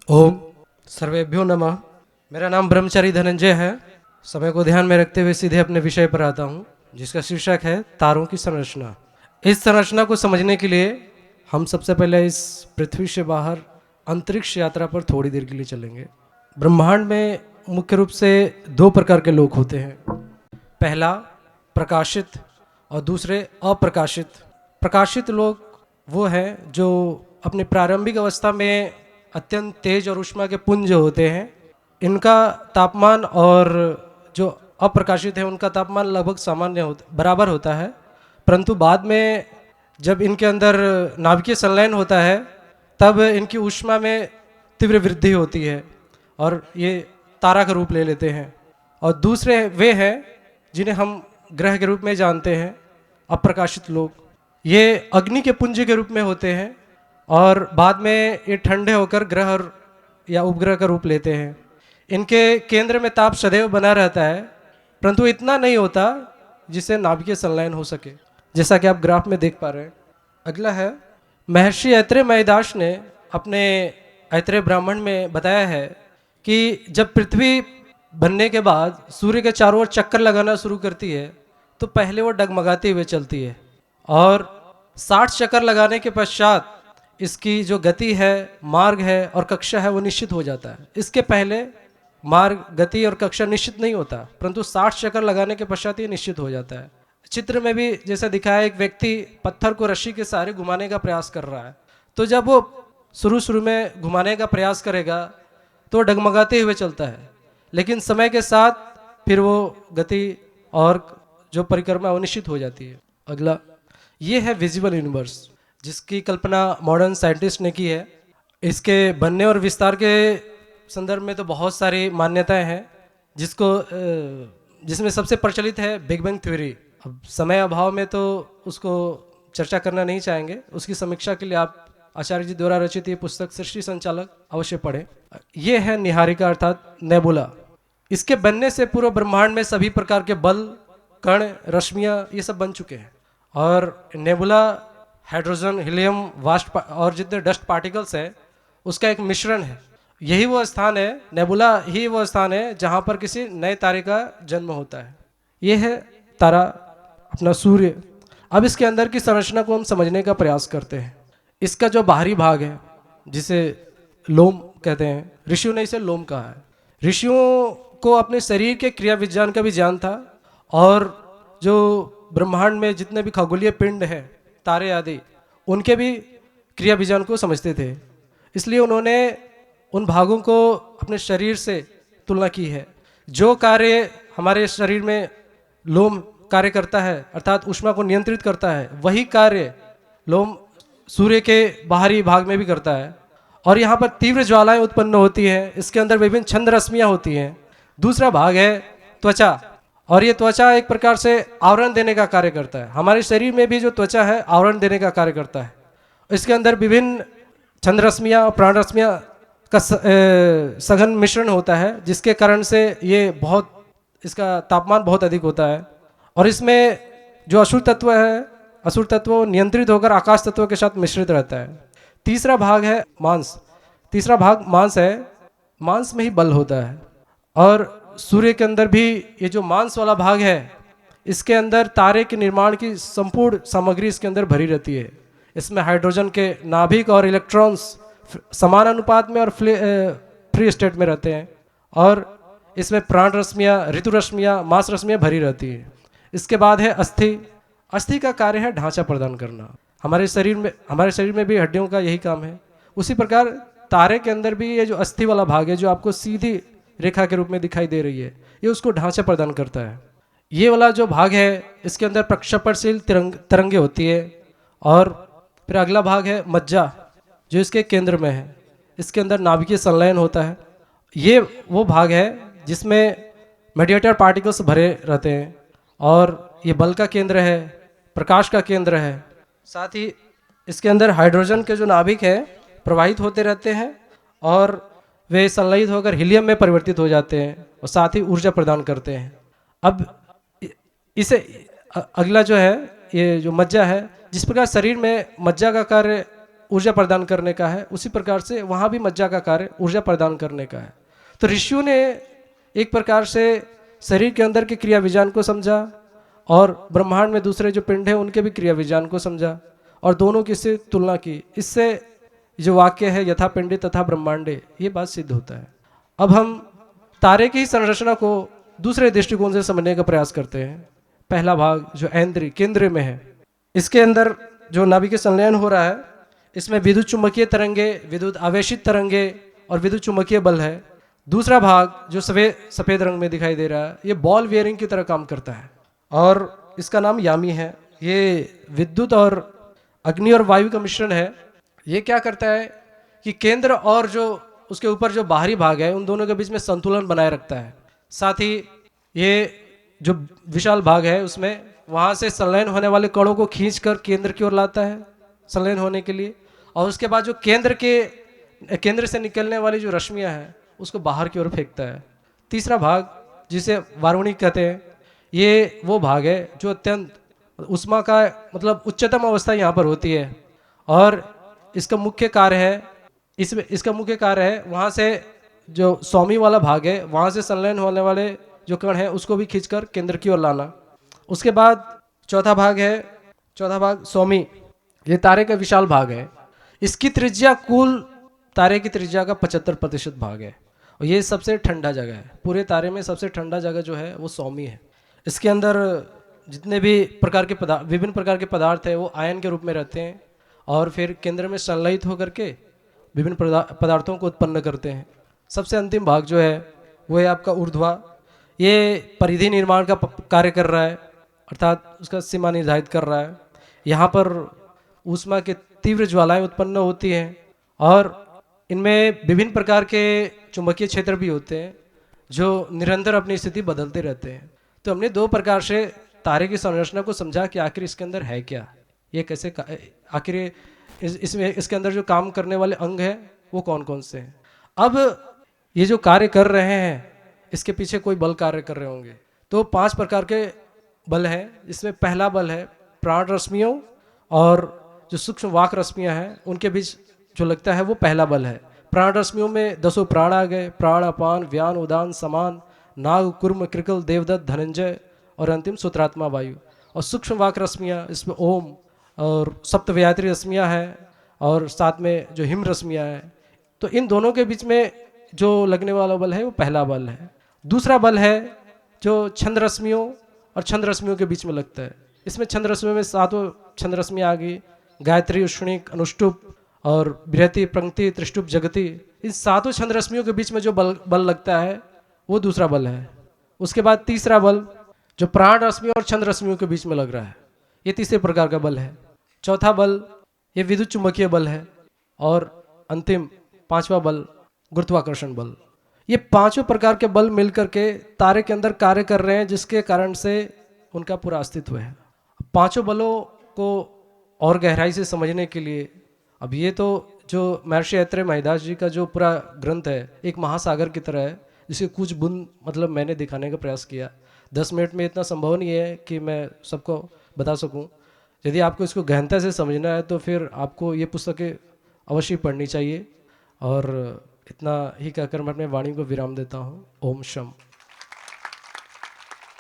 ओम सर्वेभ्यो नमः। मेरा नाम ब्रह्मचारी धनंजय है। समय को ध्यान में रखते हुए सीधे अपने विषय पर आता हूँ, जिसका शीर्षक है तारों की संरचना। इस संरचना को समझने के लिए हम सबसे पहले इस पृथ्वी से बाहर अंतरिक्ष यात्रा पर थोड़ी देर के लिए चलेंगे। ब्रह्मांड में मुख्य रूप से दो प्रकार के लोग होते हैं। पहला प्रकाशित और दूसरे अप्रकाशित। प्रकाशित लोग वो हैं जो अपनी प्रारंभिक अवस्था में अत्यंत तेज और ऊष्मा के पुंज होते हैं। इनका तापमान और जो अप्रकाशित है उनका तापमान लगभग सामान्य बराबर होता है, परंतु बाद में जब इनके अंदर नाभिकीय संलयन होता है तब इनकी ऊष्मा में तीव्र वृद्धि होती है और ये तारा का रूप ले लेते हैं। और दूसरे वे हैं जिन्हें हम ग्रह के रूप में जानते हैं, अप्रकाशित लोग। ये अग्नि के पुंज के रूप में होते हैं और बाद में ये ठंडे होकर ग्रह और या उपग्रह का रूप लेते हैं। इनके केंद्र में ताप सदैव बना रहता है, परंतु इतना नहीं होता जिससे नाभिकीय संलयन हो सके, जैसा कि आप ग्राफ में देख पा रहे हैं। अगला है, महर्षि ऐत्रेय मयदाश ने अपने ऐत्रेय ब्राह्मण में बताया है कि जब पृथ्वी बनने के बाद सूर्य के चारों ओर चक्कर लगाना शुरू करती है तो पहले वो डगमगाते हुए चलती है और 60 चक्कर लगाने के पश्चात इसकी जो गति है, मार्ग है और कक्षा है वो निश्चित हो जाता है। इसके पहले मार्ग, गति और कक्षा निश्चित नहीं होता, परंतु 60 चक्कर लगाने के पश्चात ये निश्चित हो जाता है। चित्र में भी जैसा दिखाया, एक व्यक्ति पत्थर को रस्सी के सहारे घुमाने का प्रयास कर रहा है, तो जब वो शुरू में घुमाने का प्रयास करेगा तो डगमगाते हुए चलता है, लेकिन समय के साथ फिर वो गति और जो परिक्रमा वो निश्चित हो जाती है। अगला, ये है विजिबल यूनिवर्स, जिसकी कल्पना मॉडर्न साइंटिस्ट ने की है। इसके बनने और विस्तार के संदर्भ में तो बहुत सारी मान्यताएं हैं, जिसमें सबसे प्रचलित है बिग बैंग थ्योरी। अब समय अभाव में तो उसको चर्चा करना नहीं चाहेंगे, उसकी समीक्षा के लिए आप आचार्य जी द्वारा रचित ये पुस्तक सृष्टि संचालक अवश्य पढ़ें। ये है निहारिका अर्थात नेबुला। इसके बनने से पूर्व ब्रह्मांड में सभी प्रकार के बल, कण, रश्मियाँ ये सब बन चुके हैं और नेबुला हाइड्रोजन, हीलियम, वाष्प और जितने डस्ट पार्टिकल्स हैं उसका एक मिश्रण है। यही वो स्थान है, नेबुला ही वो स्थान है जहाँ पर किसी नए तारे का जन्म होता है। ये है तारा अपना सूर्य। अब इसके अंदर की संरचना को हम समझने का प्रयास करते हैं। इसका जो बाहरी भाग है, जिसे लोम कहते हैं, ऋषियों ने इसे लोम कहा है। ऋषियों को अपने शरीर के क्रिया विज्ञान का भी ज्ञान था और जो ब्रह्मांड में जितने भी खगोलीय पिंड है, तारे आदि, उनके भी क्रिया विज्ञान को समझते थे। इसलिए उन्होंने उन भागों को अपने शरीर से तुलना की है। जो कार्य हमारे शरीर में लोम कार्य करता है, अर्थात ऊष्मा को नियंत्रित करता है, वही कार्य लोम सूर्य के बाहरी भाग में भी करता है और यहाँ पर तीव्र ज्वालाएं उत्पन्न होती हैं। इसके अंदर विभिन्न छंद रश्मियाँ होती हैं। दूसरा भाग है त्वचा, और ये त्वचा एक प्रकार से आवरण देने का कार्य करता है। हमारे शरीर में भी जो त्वचा है आवरण देने का कार्य करता है। इसके अंदर विभिन्न छंद रश्मियाँ और प्राण रश्मियाँ का सघन मिश्रण होता है, जिसके कारण से ये इसका तापमान बहुत अधिक होता है और इसमें जो असुर तत्व है, असुर तत्व नियंत्रित होकर आकाश तत्व के साथ मिश्रित रहता है। तीसरा भाग है मांस। तीसरा भाग मांस है। मांस में ही बल होता है और सूर्य के अंदर भी ये जो मांस वाला भाग है, इसके अंदर तारे के निर्माण की संपूर्ण सामग्री इसके अंदर भरी रहती है। इसमें हाइड्रोजन के नाभिक और इलेक्ट्रॉन्स समान अनुपात में और फ्री स्टेट में रहते हैं और इसमें प्राण रश्मियाँ, ऋतु रश्मियाँ, मांस रश्मियाँ भरी रहती है। इसके बाद है अस्थि। अस्थि का कार्य है ढांचा प्रदान करना। हमारे शरीर में भी हड्डियों का यही काम है। उसी प्रकार तारे के अंदर भी ये जो अस्थि वाला भाग है, जो आपको सीधी रेखा के रूप में दिखाई दे रही है, ये उसको ढांचा प्रदान करता है। ये वाला जो भाग है, इसके अंदर प्रक्षेपणशील तरंगे होती है। और फिर अगला भाग है मज्जा, जो इसके केंद्र में है। इसके अंदर नाभिकीय संलयन होता है। ये वो भाग है जिसमें मेडिएटर पार्टिकल्स भरे रहते हैं और ये बल का केंद्र है, प्रकाश का केंद्र है। साथ ही इसके अंदर हाइड्रोजन के जो नाभिक है प्रवाहित होते रहते हैं और वे संलयित होकर हीलियम में परिवर्तित हो जाते हैं और साथ ही ऊर्जा प्रदान करते हैं। अब इसे अगला जो है, ये जो मज्जा है, जिस प्रकार शरीर में मज्जा का कार्य ऊर्जा प्रदान करने का है, उसी प्रकार से वहाँ भी मज्जा का कार्य ऊर्जा प्रदान करने का है। तो ऋषियों ने एक प्रकार से शरीर के अंदर के क्रिया विज्ञान को समझा और ब्रह्मांड में दूसरे जो पिंड हैं उनके भी क्रिया विज्ञान को समझा और दोनों की से तुलना की। इससे जो वाक्य है यथा पिंडे तथा ब्रह्मांडे, ये बात सिद्ध होता है। अब हम तारे की संरचना को दूसरे दृष्टिकोण से समझने का प्रयास करते हैं। पहला भाग जो ऐन्द्री केंद्र में है, इसके अंदर जो नाभिक संलयन हो रहा है, इसमें विद्युत चुंबकीय तरंगे, विद्युत आवेशित तरंगे और विद्युत चुंबकीय बल है। दूसरा भाग जो सफ़ेद रंग में दिखाई दे रहा है, ये बॉल बियरिंग की तरह काम करता है और इसका नाम यामी है। ये विद्युत और अग्नि और वायु का मिश्रण है। ये क्या करता है कि केंद्र और जो उसके ऊपर जो बाहरी भाग है उन दोनों के बीच में संतुलन बनाए रखता है। साथ ही ये जो विशाल भाग है उसमें वहाँ से संलयन होने वाले कणों को खींच कर केंद्र की ओर लाता है संलयन होने के लिए, और उसके बाद जो केंद्र से निकलने वाली जो रश्मियाँ हैं उसको बाहर की ओर फेंकता है। तीसरा भाग जिसे वारुणिक कहते हैं, ये वो भाग है जो अत्यंत उष्मा का मतलब उच्चतम अवस्था यहाँ पर होती है और इसका मुख्य कार्य है वहाँ से जो सौमी वाला भाग है वहाँ से संलयन होने वाले जो कण है उसको भी खींचकर केंद्र की ओर लाना। उसके बाद चौथा भाग सौमी, ये तारे का विशाल भाग है। इसकी त्रिज्या कुल तारे की त्रिज्या का 75% भाग है और ये सबसे ठंडा जगह है। पूरे तारे में सबसे ठंडा जगह जो है वो सौमी है। इसके अंदर जितने भी विभिन्न प्रकार के पदार्थ है वो आयन के रूप में रहते हैं और फिर केंद्र में संलयित होकर के विभिन्न पदार्थों को उत्पन्न करते हैं। सबसे अंतिम भाग जो है वो है आपका ऊर्ध्वा। ये परिधि निर्माण का कार्य कर रहा है, अर्थात उसका सीमा निर्धारित कर रहा है। यहाँ पर ऊष्मा के तीव्र ज्वालाएं उत्पन्न होती हैं और इनमें विभिन्न प्रकार के चुंबकीय क्षेत्र भी होते हैं जो निरंतर अपनी स्थिति बदलते रहते हैं। तो हमने दो प्रकार से तारे की संरचना को समझा कि आखिर इसके अंदर है क्या, ये कैसे आखिर इसमें इसके अंदर जो काम करने वाले अंग हैं वो कौन कौन से हैं। अब ये जो कार्य कर रहे हैं इसके पीछे कोई बल कार्य कर रहे होंगे। तो 5 प्रकार के बल हैं। इसमें पहला बल है प्राण रश्मियों और जो सूक्ष्म वाक रश्मियाँ हैं उनके बीच जो लगता है वो पहला बल है। प्राण रश्मियों में 10 प्राण आ गए, प्राण, अपान, व्यान, उदान, समान, नाग, कुर्म, कृकल, देवदत्त, धनंजय और अंतिम सूत्रात्मा वायु। और सूक्ष्म वाक रश्मियाँ इसमें ओम और सप्तव्यात्री रश्मियाँ हैं और साथ में जो हिम रश्मियाँ हैं। तो इन दोनों के बीच में जो लगने वाला बल है वो पहला बल है। दूसरा बल है जो छंद रश्मियों और छंद रश्मियों के बीच में लगता है। इसमें छंद रश्मियों में 7 छंद रश्मियाँ आ गई, गायत्री, उष्णिक, अनुष्टुप और बृहति, पंक्ति, त्रिष्टुप, जगति। इन 7 छंद रश्मियों के बीच में जो बल लगता है वो दूसरा बल है। उसके बाद तीसरा बल जो प्राण रश्मियों और छंद रश्मियों के बीच में लग रहा है, ये तीसरे प्रकार का बल है। चौथा बल ये विद्युत चुंबकीय बल है और अंतिम 5वां बल गुरुत्वाकर्षण बल। ये 5 प्रकार के बल मिलकर के तारे के अंदर कार्य कर रहे हैं जिसके कारण से उनका पूरा अस्तित्व है। 5 बलों को और गहराई से समझने के लिए अब ये तो जो महर्षि ऐत्रेय महीदास जी का जो पूरा ग्रंथ है एक महासागर की तरह है जिसे कुछ बूंद मतलब मैंने दिखाने का प्रयास किया। 10 मिनट में इतना संभव नहीं है कि मैं सबको बता सकूं। यदि आपको इसको गहनता से समझना है तो फिर आपको ये पुस्तकें अवश्य पढ़नी चाहिए। और इतना ही कहकर मैं अपने वाणी को विराम देता हूँ। ओम शम।